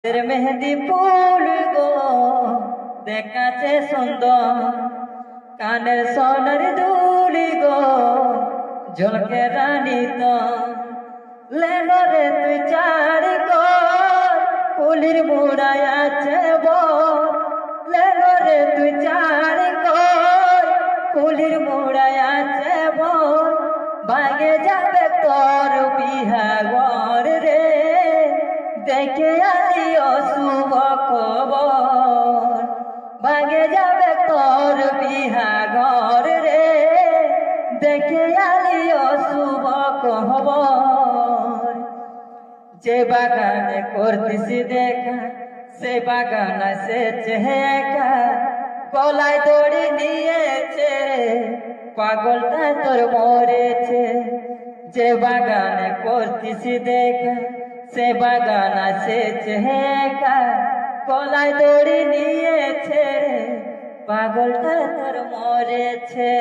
মেহেদি ফুল গো দেখাচ্ছে সুন্দর, কানের সোনার দুলি গো ঝলকে রানী তো লেনরে তুই চার কর ফুলির মুড়ায় আছে বর, লেনরে তুই চার কর ফুলির মুড়ায় আছে বর, ভাগে যাবে তোর বিহাগর রে দেখে আলি অশুভ খবর, ভাগে যাবে তোর বিহাগর রে দেখে আলি অশুভ খবর। যে বাগানে করতিস দেখা সে বাগান সেছে একা, গলায় দড়ি নিয়েছে পাগলটা তোর মরেছে। যে বাগানে করতিস দেখা সে বাগান সেছে একা, গলায় দড়ি নিয়েছে পাগলটা তোর মরেছে।